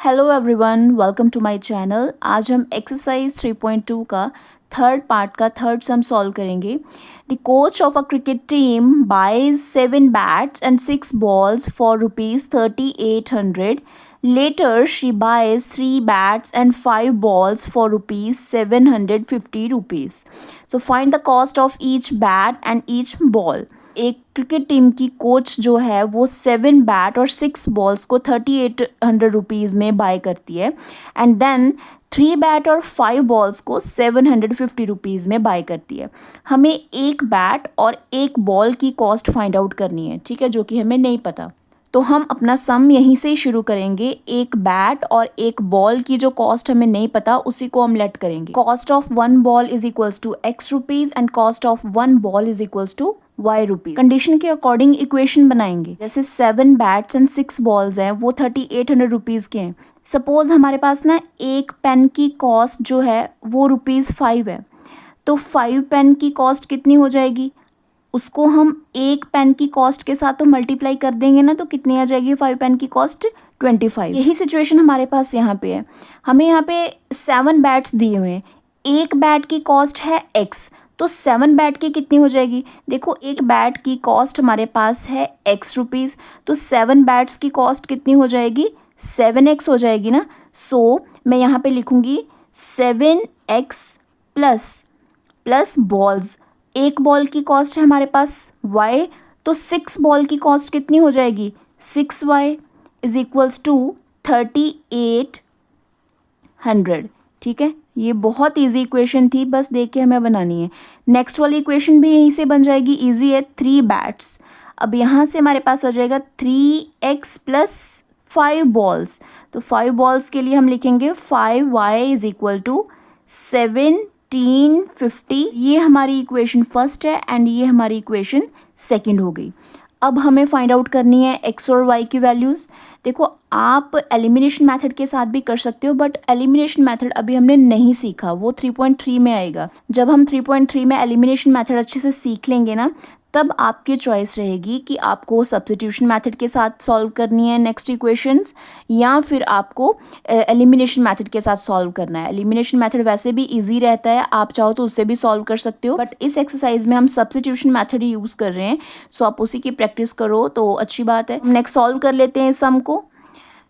Hello everyone, welcome to my channel. आज हम exercise 3.2 का थर्ड पार्ट का थर्ड सम सॉल्व करेंगे। The coach of a cricket team buys 7 bats and 6 balls for ₹3800. Later she buys 3 bats and 5 balls for ₹750. So find the cost of each bat and each ball. एक cricket team की coach जो है वो 7 bat और 6 balls को ₹3800 में bye करती है एंड देन 3 बैट और 5 बॉल्स को ₹750 में बाय करती है। हमें एक बैट और एक बॉल की कॉस्ट फाइंड आउट करनी है, ठीक है, जो कि हमें नहीं पता। तो हम अपना सम यहीं से ही शुरू करेंगे। एक बैट और एक बॉल की जो कॉस्ट हमें नहीं पता उसी को हम लेट करेंगे। Cost of 1 ball is equals to X rupees and cost of 1 ball is equals to Y rupees. Condition के अकॉर्डिंग इक्वेशन बनाएंगे। जैसे 7 बैट्स एंड 6 बॉल्स हैं वो ₹3800 के हैं। सपोज हमारे पास ना एक पेन की कॉस्ट जो है वो ₹5 है, तो 5 पेन की कॉस्ट कितनी हो जाएगी, उसको हम एक पेन की कॉस्ट के साथ तो मल्टीप्लाई कर देंगे ना, तो कितनी आ जाएगी 5 पेन की कॉस्ट 25। यही सिचुएशन हमारे पास यहाँ पे है। हमें यहाँ पे 7 बैट्स दिए हुए हैं, एक बैट की कॉस्ट है X, तो 7 बैट की कितनी हो जाएगी। देखो एक बैट की कॉस्ट हमारे पास है X रुपीज़, तो 7 बैट्स की कॉस्ट कितनी हो जाएगी 7X हो जाएगी ना। सो मैं यहाँ पे लिखूँगी 7X प्लस बॉल्स। एक बॉल की कॉस्ट है हमारे पास Y, तो 6 बॉल की कॉस्ट कितनी हो जाएगी 6Y इज इक्वल्स टू 3800। ठीक है, ये बहुत इजी इक्वेशन थी, बस देख के हमें बनानी है। नेक्स्ट वाली इक्वेशन भी यहीं से बन जाएगी, इजी है। 3 बैट्स, अब यहाँ से हमारे पास हो जाएगा 3X प्लस 5 बॉल्स, तो 5 बॉल्स के लिए हम लिखेंगे 5Y इज इक्वल टू 1750। ये हमारी इक्वेशन फर्स्ट है एंड ये हमारी इक्वेशन सेकंड हो गई। अब हमें फाइंड आउट करनी है X और Y की वैल्यूज़। देखो आप एलिमिनेशन मेथड के साथ भी कर सकते हो, बट एलिमिनेशन मेथड अभी हमने नहीं सीखा, वो 3.3 में आएगा। जब हम 3.3 में एलिमिनेशन मेथड अच्छे से सीख लेंगे ना, तब आपकी चॉइस रहेगी कि आपको सब्स्टिट्यूशन मेथड के साथ सॉल्व करनी है नेक्स्ट इक्वेशंस, या फिर आपको एलिमिनेशन मेथड के साथ सॉल्व करना है। एलिमिनेशन मेथड वैसे भी इजी रहता है, आप चाहो तो उससे भी सॉल्व कर सकते हो, बट इस एक्सरसाइज में हम सब्स्टिट्यूशन मेथड ही यूज़ कर रहे हैं, सो आप उसी की प्रैक्टिस करो तो अच्छी बात है। नेक्स्ट सॉल्व कर लेते हैं सम को।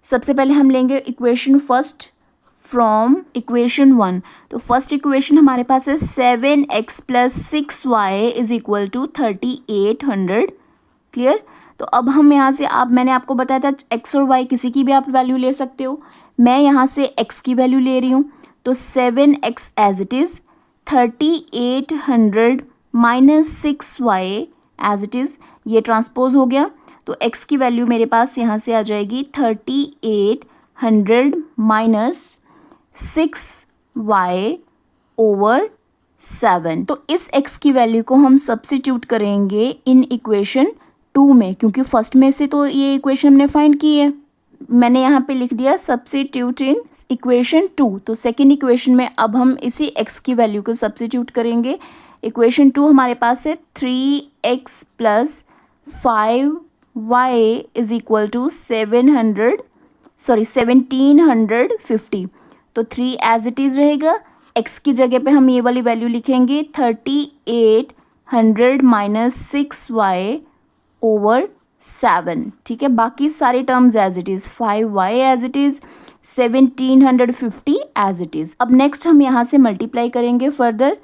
सबसे पहले हम लेंगे इक्वेशन फर्स्ट फ्रॉम इक्वेशन 1। तो फर्स्ट इक्वेशन हमारे पास है 7X plus 6Y is equal to 3800। Clear. तो अब हम यहाँ से, मैंने आपको बताया था X और Y किसी की भी आप वैल्यू ले सकते हो। मैं यहाँ से X की वैल्यू ले रही हूँ, तो 7X as it is, 3800 minus 6Y as it is, ये ट्रांसपोज हो गया। तो X की वैल्यू मेरे पास यहाँ से आ जाएगी 3800 माइनस 6Y ओवर 7। तो इस X की वैल्यू को हम सब्स्टिट्यूट करेंगे इन इक्वेशन 2 में, क्योंकि फर्स्ट में से तो ये इक्वेशन हमने फाइंड की है। मैंने यहाँ पे लिख दिया सब्स्टिट्यूट इन इक्वेशन 2। तो सेकेंड इक्वेशन में अब हम इसी X की वैल्यू को सब्स्टिट्यूट करेंगे। इक्वेशन 2 हमारे पास है 3X plus 5Y is equal to 1750। तो 3 एज इट इज़ रहेगा। X की जगह पे हम ये वाली वैल्यू लिखेंगे 3800 माइनस 6Y ओवर 7। ठीक है, बाकी सारे terms as it is, 5Y as it is, 1750 as it is. अब नेक्स्ट हम यहाँ से मल्टीप्लाई करेंगे फर्दर।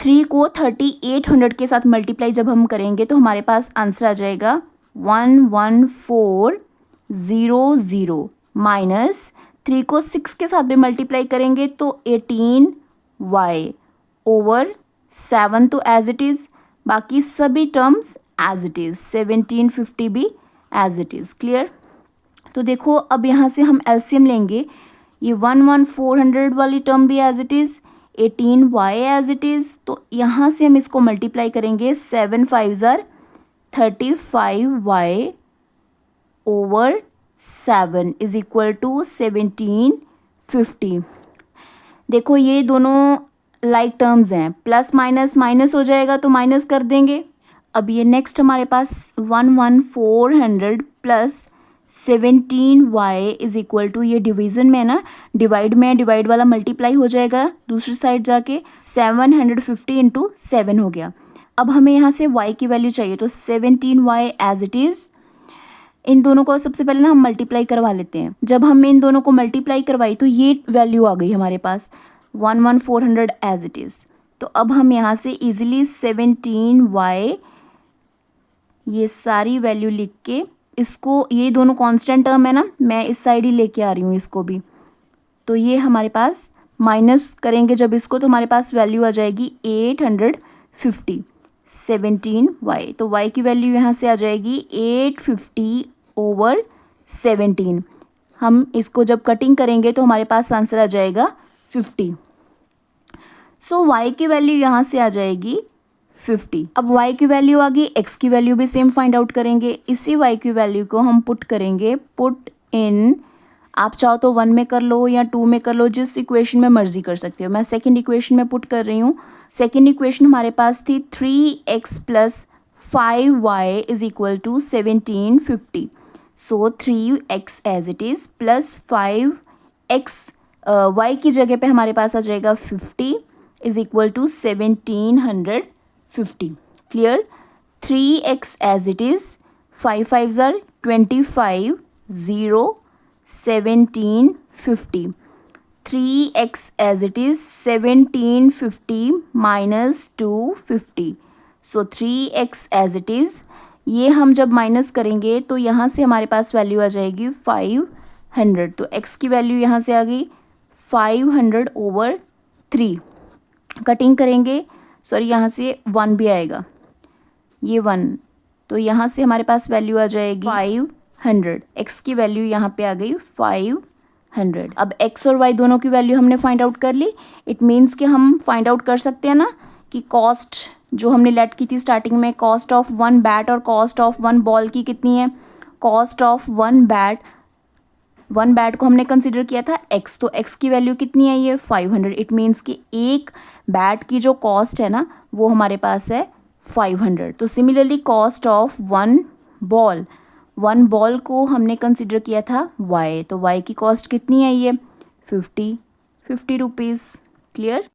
3 को 3800 के साथ मल्टीप्लाई जब हम करेंगे तो हमारे पास आंसर आ जाएगा 11400 माइनस 3 को 6 के साथ भी मल्टीप्लाई करेंगे तो 18Y ओवर 7 तो एज इट इज़, बाकी सभी टर्म्स एज इट इज़, 1750 भी एज इट इज़। क्लियर। तो देखो अब यहाँ से हम एलसीएम लेंगे, ये 11400 वाली टर्म भी as it is, 18Y as it is, तो यहाँ से हम इसको मल्टीप्लाई करेंगे 7 5s are 35Y over 7 is equal to 1750। देखो ये दोनों लाइक टर्म्स हैं, प्लस माइनस माइनस हो जाएगा तो माइनस कर देंगे। अब ये नेक्स्ट हमारे पास 11400 plus 17y is equal to, ये डिवीजन में है ना, डिवाइड में, डिवाइड वाला मल्टीप्लाई हो जाएगा दूसरी साइड जाके, 750 इंटू 7 हो गया। अब हमें यहाँ से y की वैल्यू चाहिए, तो 17y एज इट इज़, इन दोनों को सबसे पहले ना हम मल्टीप्लाई करवा लेते हैं। जब हमने इन दोनों को मल्टीप्लाई करवाई तो ये वैल्यू आ गई हमारे पास 11400 एज इट इज़। तो अब हम यहाँ से इजीली 17y, ये सारी वैल्यू लिख के, इसको, ये दोनों कांस्टेंट टर्म है ना, मैं इस साइड ही लेके आ रही हूँ इसको भी, तो ये हमारे पास माइनस करेंगे जब इसको, तो हमारे पास वैल्यू आ जाएगी 850 17y। तो y की वैल्यू यहाँ से आ जाएगी 850/17। हम इसको जब कटिंग करेंगे तो हमारे पास आंसर आ जाएगा 50। सो y की वैल्यू यहाँ से आ जाएगी 50। अब y की वैल्यू आ गई, x की वैल्यू भी सेम फाइंड आउट करेंगे। इसी y की वैल्यू को हम पुट करेंगे, पुट इन, आप चाहो तो 1 में कर लो या 2 में कर लो, जिस इक्वेशन में मर्जी कर सकते हो। मैं सेकंड इक्वेशन में पुट कर रही हूँ। सेकंड इक्वेशन हमारे पास थी 3x + 5y is equal to 1750। So 3x as it is plus 5x, y की जगह पे हमारे पास आ जाएगा 50 is equal to 1750। Clear? 3x as it is, 5 5s are 25, 0 1750। 3x as it is 1750 minus 250, so 3x as it is, ये हम जब minus करेंगे तो यहाँ से हमारे पास वैल्यू आ जाएगी 500। तो x की वैल्यू यहाँ से आ गई 500/3। कटिंग करेंगे, सॉरी यहाँ से 1 भी आएगा, ये 1, तो यहाँ से हमारे पास वैल्यू आ जाएगी 500। x की वैल्यू यहाँ पे आ गई 500। अब x और y दोनों की वैल्यू हमने फाइंड आउट कर ली। इट मीन्स कि हम फाइंड आउट कर सकते हैं ना कि कॉस्ट जो हमने लेट की थी स्टार्टिंग में, कॉस्ट ऑफ 1 बैट और कॉस्ट ऑफ 1 बॉल की कितनी है। कॉस्ट ऑफ 1 बैट को हमने कंसिडर किया था x, तो x की वैल्यू कितनी है, ये 500। इट मीन्स कि एक बैट की जो कॉस्ट है ना वो हमारे पास है 500। तो सिमिलरली कॉस्ट ऑफ 1 बॉल को हमने कंसिडर किया था y, तो y की कॉस्ट कितनी है, ये 50 रुपीज़। क्लियर?